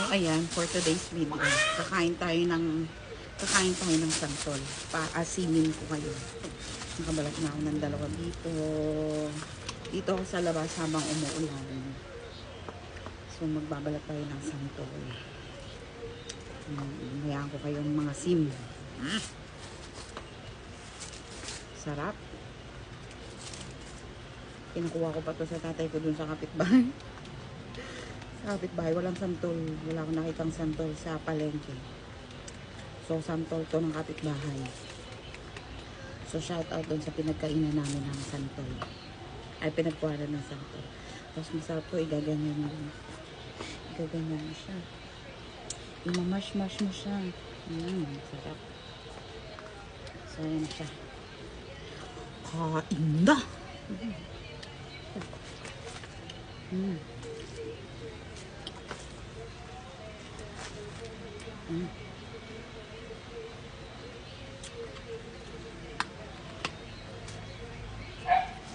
So, ayan, for today's video, kakain tayo ng santol. Paasinin ko kayo. Nakabalat na ako ng dalawa dito. Dito ako sa labas habang umuulan. So, magbabalat tayo ng santol. Mayaan ko kayong mga sim. Sarap. Pinakuha ko pa to sa tatay ko dun sa kapitbahay. Sa kapitbahay, walang santol. Wala akong nakitang santol sa palengke. So, santol to ng kapitbahay. So, shout out dun sa pinagkainan namin ng santol. Ay, pinagkuhanan ng santol. Tapos masarap to, igaganyan mo. Igaganyan mo siya. Imamash-mash mo siya. Sarap. So, ayan siya. Kain na!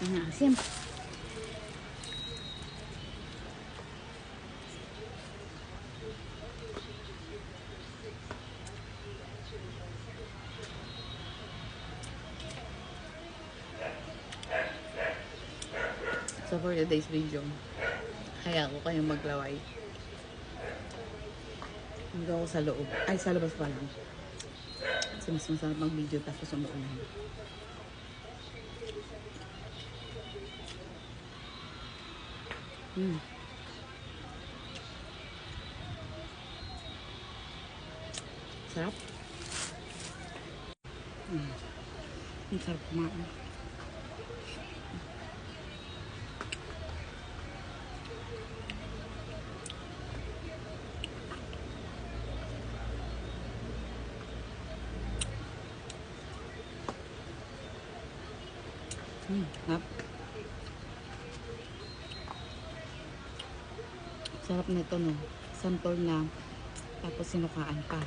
Asim. So for today's video, kaya ako kayong maglaway. Hindi ako sa loob. Ay, sa labas pa lang. Kasi mas masarap mag-video tapos umuulan. Sarap. Ang sarap kumain. Sarap. Sarap nito, no? Santol na tapos sinukaan pa.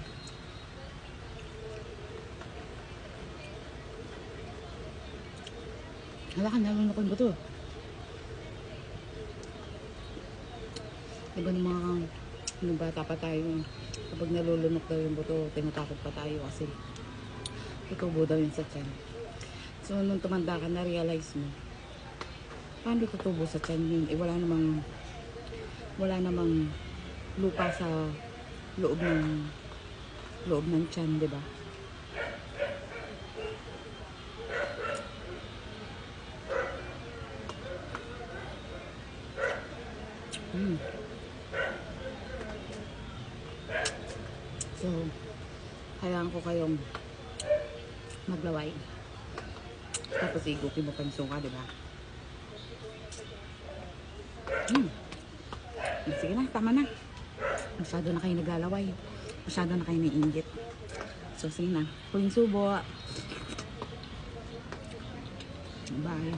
Hala ka, nalunok ba to? Diba ng nung bata pa tayo, kapag nalulunok daw yung buto, tinatakot pa tayo kasi tutubo daw yun sa tiyan. So, nung tumanda ka, na-realize mo, paano tutubo sa tiyan yun? Eh, wala namang lupa sa loob ng tiyan, diba? So, hayaan ko kayong maglaway. Tapos igukin mo pa yung suka, diba? Sige na, tama na. Masyado na kayo naglalaway. Masyado na kayo naiinggit. So, sige na. Huling subo. Bye.